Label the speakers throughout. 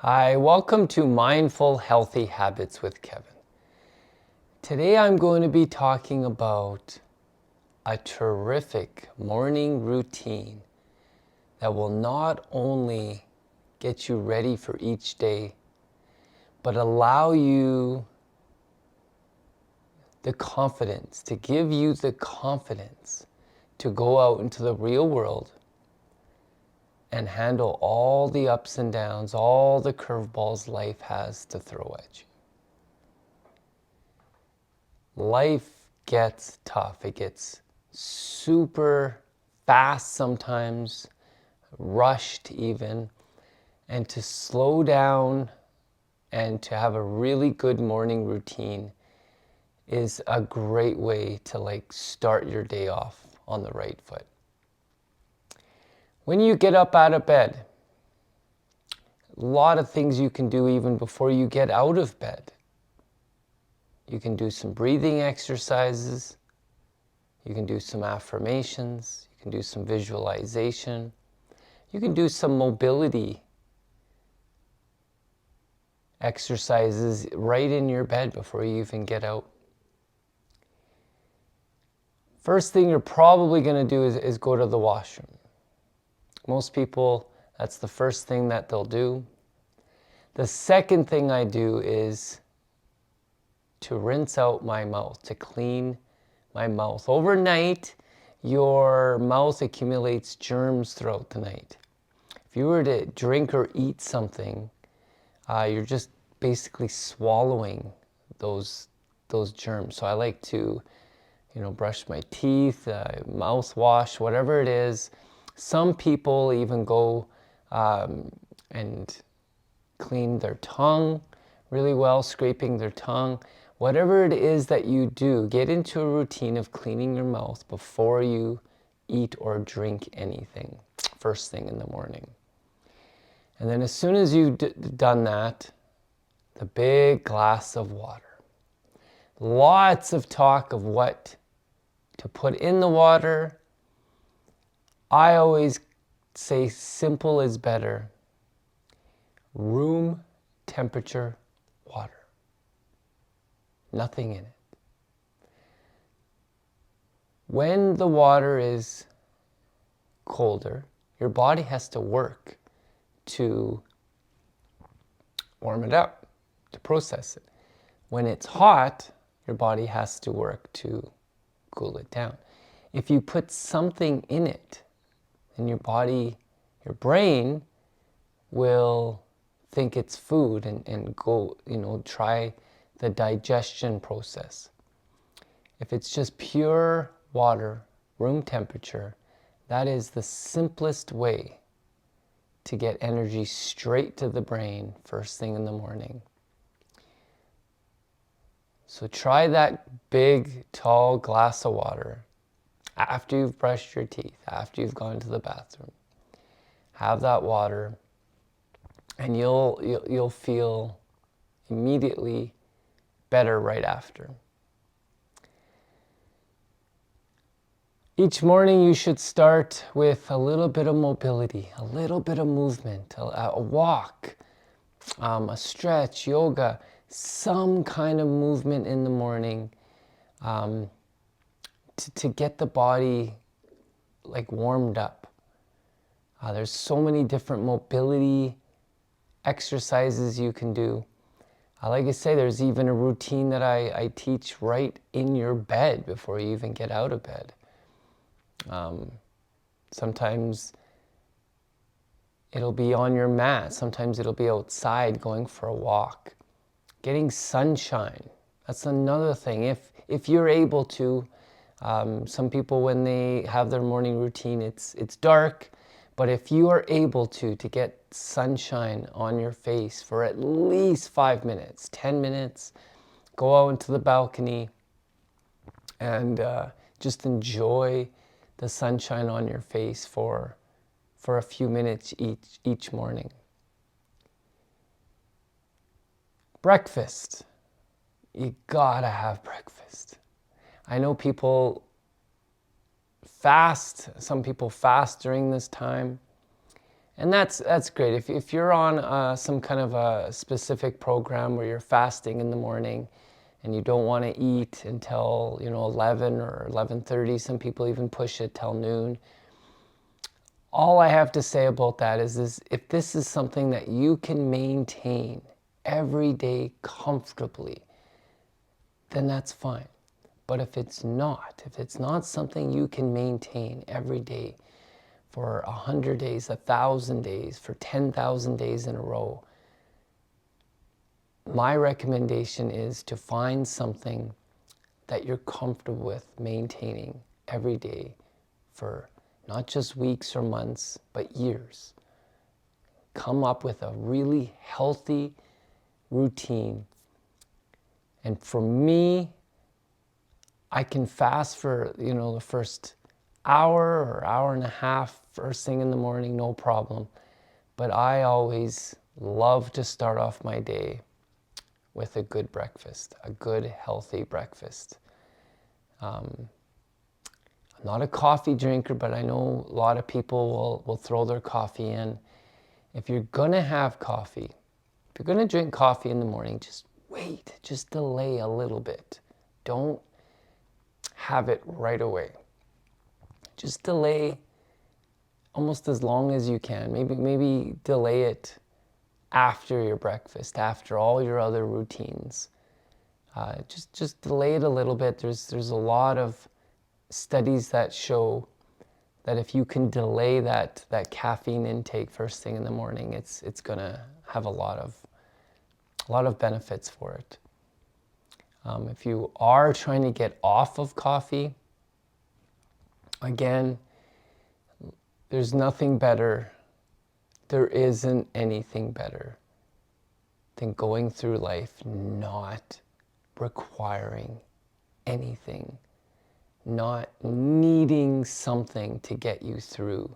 Speaker 1: Hi, welcome to Mindful Healthy Habits with Kevin. Today I'm going to be talking about a terrific morning routine that will not only get you ready for each day, but allow you the confidence, to give you the confidence to go out into the real world and handle all the ups and downs, all the curveballs life has to throw at you. Life gets tough. It gets super fast sometimes, rushed even. And to slow down and to have a really good morning routine is a great way to start your day off on the right foot. When you get up out of bed, a lot of things you can do even before you get out of bed. You can do some breathing exercises. You can do some affirmations. You can do some visualization. You can do some mobility exercises right in your bed before you even get out. First thing you're probably going to do is go to the washroom. Most people, that's the first thing that they'll do. The second thing I do is to rinse out my mouth, to clean my mouth. Overnight, your mouth accumulates germs throughout the night. If you were to drink or eat something, you're just basically swallowing those germs. So I like to, brush my teeth, mouthwash, whatever it is. Some people even go and clean their tongue really well, scraping their tongue. Whatever it is that you do, get into a routine of cleaning your mouth before you eat or drink anything, first thing in the morning. And then as soon as you've done that, the big glass of water. Lots of talk of what to put in the water. I always say simple is better. Room temperature water. Nothing in it. When the water is colder, your body has to work to warm it up, to process it. When it's hot, your body has to work to cool it down. If you put something in it, then your body, your brain will think it's food and go, try the digestion process. If it's just pure water, room temperature, that is the simplest way to get energy straight to the brain first thing in the morning. So try that big, tall glass of water after you've brushed your teeth, after you've gone to the bathroom. Have that water, and you'll feel immediately better right after. Each morning you should start with a little bit of mobility, a little bit of movement, a walk, a stretch, yoga, some kind of movement in the morning to get the body warmed up. There's so many different mobility exercises you can do. Like I say, there's even a routine that I teach right in your bed before you even get out of bed. Sometimes it'll be on your mat. Sometimes it'll be outside going for a walk. Getting sunshine. That's another thing. If you're able to, some people when they have their morning routine, it's dark. But if you are able to get sunshine on your face for at least 5 minutes, 10 minutes, go out into the balcony and just enjoy the sunshine on your face for a few minutes each morning. Breakfast. You gotta have breakfast. I know people fast. Some people fast during this time. And that's great. If you're on some kind of a specific program where you're fasting in the morning and you don't want to eat until 11 or 11:30, some people even push it till noon. All I have to say about that is if this is something that you can maintain every day comfortably, then that's fine. But if it's not something you can maintain every day for 100 days, 1,000 days, for 10,000 days in a row, my recommendation is to find something that you're comfortable with maintaining every day for not just weeks or months, but years. Come up with a really healthy routine. And for me, I can fast for, the first hour or hour and a half first thing in the morning, no problem. But I always love to start off my day with a good breakfast, a good, healthy breakfast. I'm not a coffee drinker, but I know a lot of people will throw their coffee in. If you're going to have coffee, if you're going to drink coffee in the morning, just wait, just delay a little bit. Don't have it right away. Just delay almost as long as you can. Maybe delay it after your breakfast, after all your other routines. Just delay it a little bit. There's a lot of studies that show that if you can delay that caffeine intake first thing in the morning, it's gonna have a lot of benefits for it. If you are trying to get off of coffee, again, there's nothing better. There isn't anything better than going through life not requiring anything, not needing something to get you through.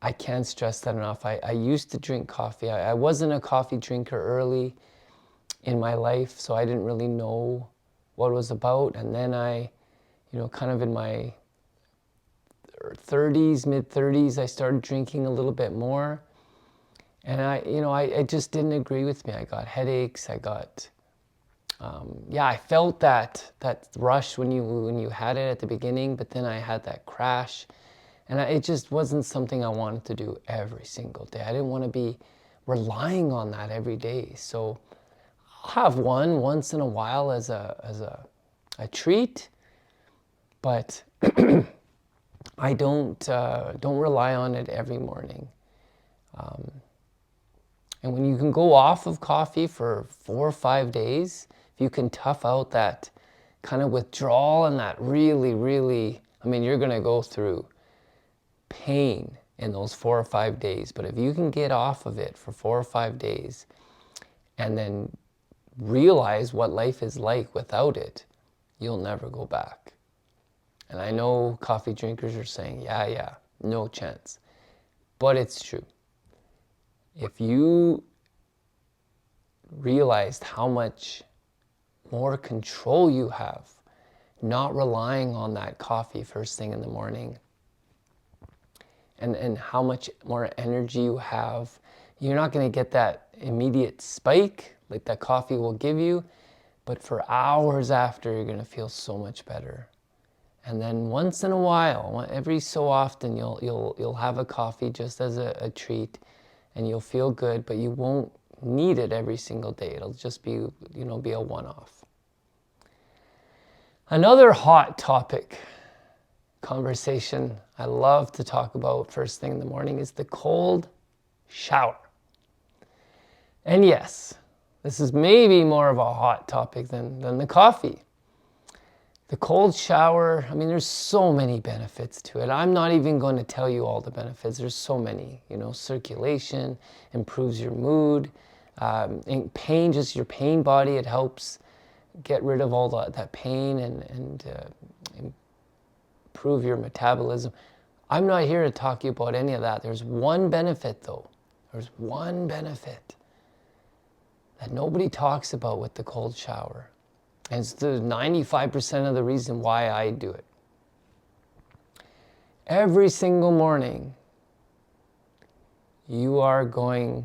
Speaker 1: I can't stress that enough. I used to drink coffee. I wasn't a coffee drinker early in my life, so I didn't really know what it was about. And then I, kind of in my 30s, mid-30s, I started drinking a little bit more. And I just didn't agree with me. I got headaches. I felt that rush when you had it at the beginning, but then I had that crash. And it just wasn't something I wanted to do every single day. I didn't want to be relying on that every day. So I'll have one once in a while as a treat, but I don't rely on it every morning. And when you can go off of coffee for 4 or 5 days, if you can tough out that kind of withdrawal and that really, really, you're going to go through pain in those 4 or 5 days. But if you can get off of it for 4 or 5 days and then realize what life is like without it, you'll never go back. And I know coffee drinkers are saying, yeah, no chance. But it's true. If you realized how much more control you have, not relying on that coffee first thing in the morning, and how much more energy you have, you're not going to get that immediate spike like that coffee will give you, but for hours after, you're going to feel so much better. And then once in a while, every so often, you'll have a coffee just as a treat, and you'll feel good, but you won't need it every single day. It'll just be a one-off. Another hot topic conversation I love to talk about first thing in the morning is the cold shower. And yes, this is maybe more of a hot topic than the coffee. The cold shower, there's so many benefits to it. I'm not even going to tell you all the benefits. There's so many, circulation, improves your mood, pain, just your pain body. It helps get rid of all that pain and improve your metabolism. I'm not here to talk to you about any of that. There's one benefit though. There's one benefit that nobody talks about with the cold shower. And it's the 95% of the reason why I do it. Every single morning, you are going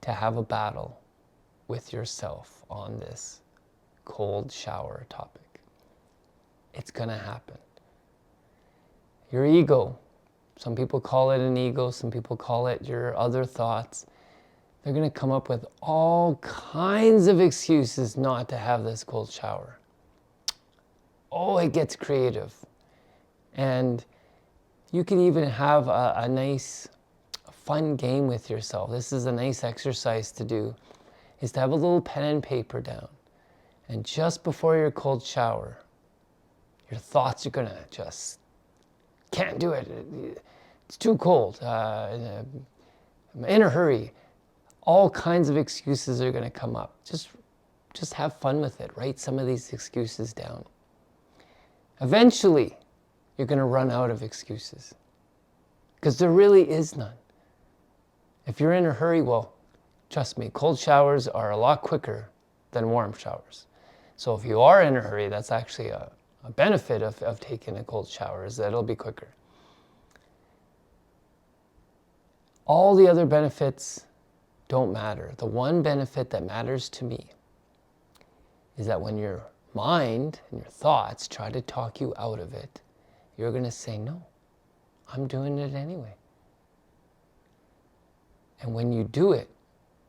Speaker 1: to have a battle with yourself on this cold shower topic. It's going to happen. Your ego, some people call it an ego, some people call it your other thoughts. They're going to come up with all kinds of excuses not to have this cold shower. Oh, it gets creative. And you can even have a nice, fun game with yourself. This is a nice exercise to do, is to have a little pen and paper down. And just before your cold shower, your thoughts are going to just, can't do it. It's too cold. I'm in a hurry. All kinds of excuses are going to come up. Just have fun with it. Write some of these excuses down. Eventually, you're going to run out of excuses because there really is none. If you're in a hurry, well, trust me, cold showers are a lot quicker than warm showers. So if you are in a hurry, that's actually a benefit of taking a cold shower, is that it'll be quicker. All the other benefits don't matter. The one benefit that matters to me is that when your mind and your thoughts try to talk you out of it, you're going to say, no, I'm doing it anyway. And when you do it,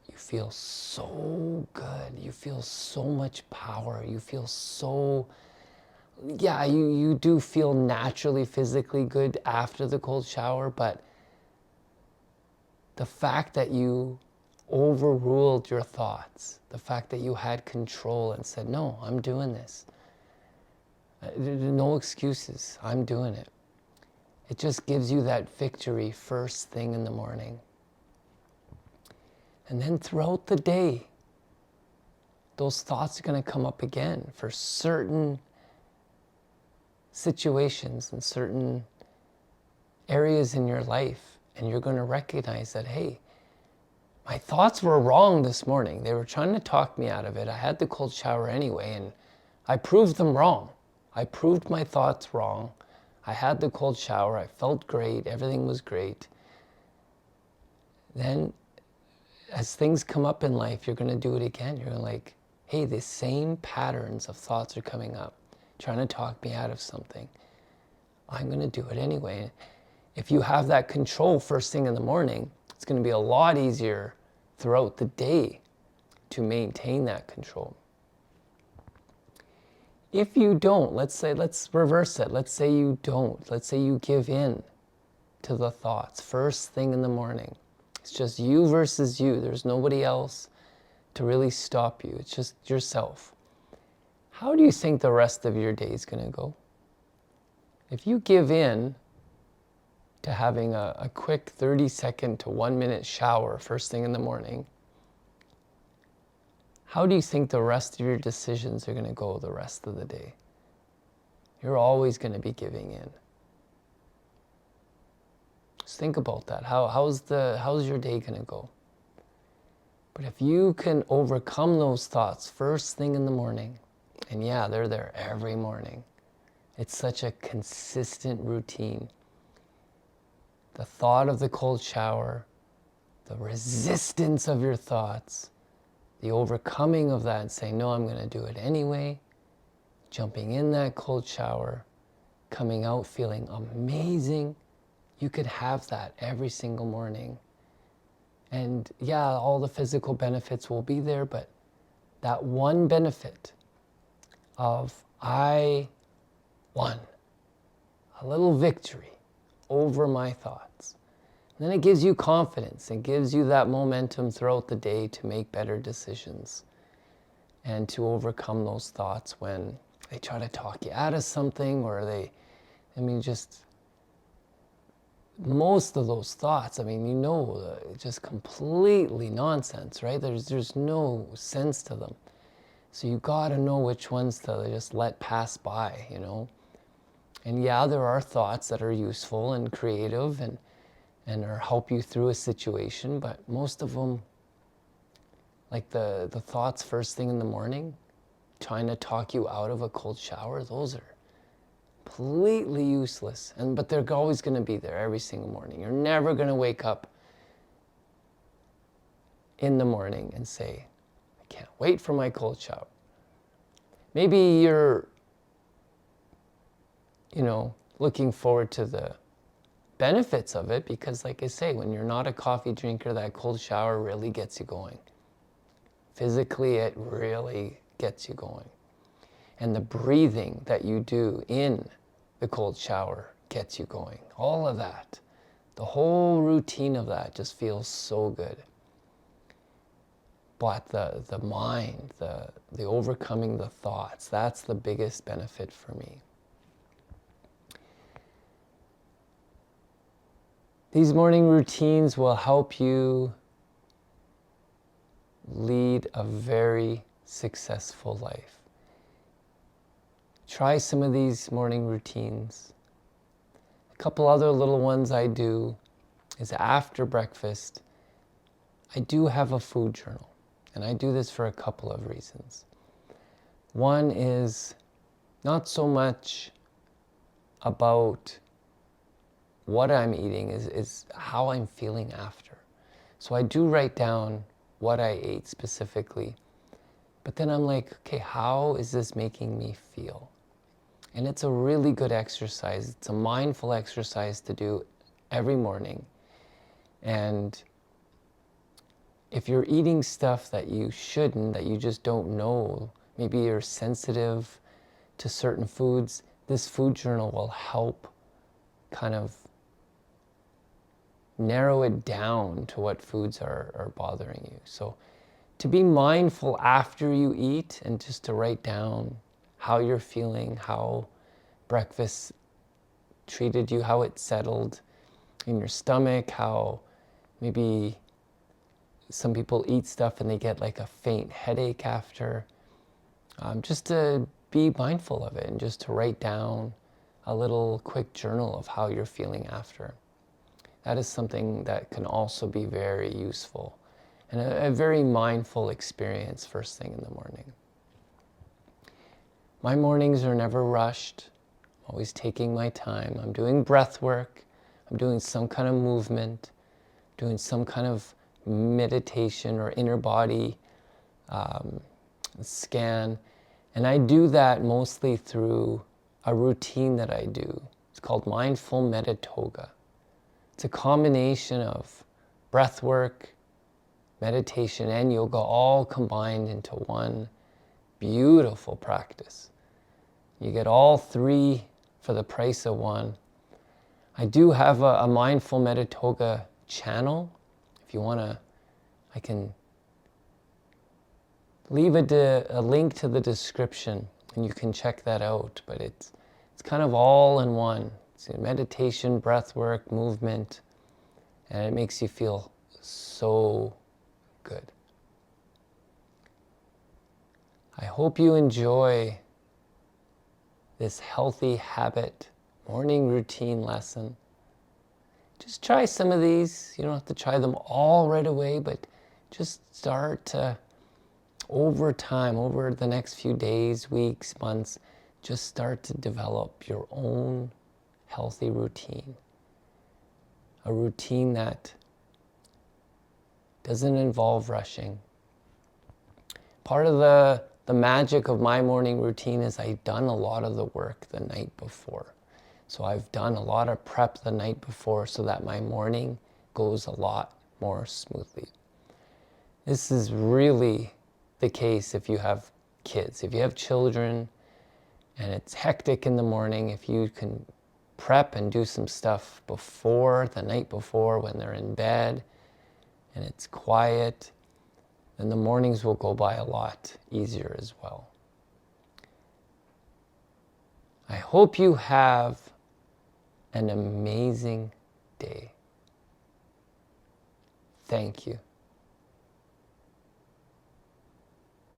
Speaker 1: you feel so good. You feel so much power. You feel so, you do feel naturally physically good after the cold shower, but the fact that you overruled your thoughts, the fact that you had control and said, no, I'm doing this. No excuses, I'm doing it. It just gives you that victory first thing in the morning. And then throughout the day, those thoughts are going to come up again for certain situations and certain areas in your life. And you're going to recognize that, hey, my thoughts were wrong this morning. They were trying to talk me out of it. I had the cold shower anyway, and I proved them wrong. I proved my thoughts wrong. I had the cold shower. I felt great. Everything was great. Then, as things come up in life, you're going to do it again. You're going to like, hey, the same patterns of thoughts are coming up, trying to talk me out of something. I'm going to do it anyway. If you have that control first thing in the morning, it's going to be a lot easier throughout the day to maintain that control. If you don't, let's reverse it. Let's say you don't. Let's say you give in to the thoughts first thing in the morning. It's just you versus you. There's nobody else to really stop you. It's just yourself. How do you think the rest of your day is going to go? If you give in to having a quick 30-second to 1-minute shower first thing in the morning, how do you think the rest of your decisions are going to go the rest of the day? You're always going to be giving in. Just think about that. How's your day going to go? But if you can overcome those thoughts first thing in the morning, and yeah, they're there every morning. It's such a consistent routine. The thought of the cold shower, the resistance of your thoughts, the overcoming of that and saying, no, I'm going to do it anyway, jumping in that cold shower, coming out feeling amazing. You could have that every single morning. And yeah, all the physical benefits will be there, but that one benefit of I won, a little victory over my thoughts. And then it gives you confidence and gives you that momentum throughout the day to make better decisions and to overcome those thoughts when they try to talk you out of something, or just most of those thoughts, just completely nonsense, right? There's no sense to them. So you got to know which ones to just let pass by, And yeah, there are thoughts that are useful and creative and or help you through a situation, but most of them, like the thoughts first thing in the morning, trying to talk you out of a cold shower, those are completely useless. But they're always going to be there every single morning. You're never going to wake up in the morning and say, I can't wait for my cold shower. Maybe you're, looking forward to the benefits of it because, like I say, when you're not a coffee drinker, that cold shower really gets you going. Physically, it really gets you going. And the breathing that you do in the cold shower gets you going. All of that, the whole routine of that just feels so good. But the mind, the overcoming the thoughts, that's the biggest benefit for me. These morning routines will help you lead a very successful life. Try some of these morning routines. A couple other little ones I do is after breakfast, I do have a food journal. And I do this for a couple of reasons. One is not so much about what I'm eating, is how I'm feeling after. So I do write down what I ate specifically. But then I'm like, okay, how is this making me feel? And it's a really good exercise. It's a mindful exercise to do every morning. And if you're eating stuff that you shouldn't, that you just don't know, maybe you're sensitive to certain foods, this food journal will help kind of narrow it down to what foods are bothering you. So to be mindful after you eat and just to write down how you're feeling, how breakfast treated you, how it settled in your stomach, how maybe some people eat stuff and they get like a faint headache after. Just to be mindful of it and just to write down a little quick journal of how you're feeling after. That is something that can also be very useful and a very mindful experience first thing in the morning. My mornings are never rushed. I'm always taking my time. I'm doing breath work. I'm doing some kind of movement, doing some kind of meditation or inner body scan. And I do that mostly through a routine that I do. It's called Mindful Meditoga. It's a combination of breath work, meditation, and yoga all combined into one beautiful practice. You get all three for the price of one. I do have a Mindful Meditoga channel. If you want to, I can leave a link to the description and you can check that out. But it's kind of all in one. It's meditation, breath work, movement, and it makes you feel so good. I hope you enjoy this healthy habit morning routine lesson. Just try some of these. You don't have to try them all right away, but just start to, over time, over the next few days, weeks, months, just start to develop your own healthy routine. A routine that doesn't involve rushing. Part of the magic of my morning routine is I've done a lot of the work the night before. So I've done a lot of prep the night before so that my morning goes a lot more smoothly. This is really the case if you have kids. If you have children and it's hectic in the morning, if you can prep and do some stuff before, the night before when they're in bed and it's quiet, then the mornings will go by a lot easier as well. I hope you have an amazing day. Thank you.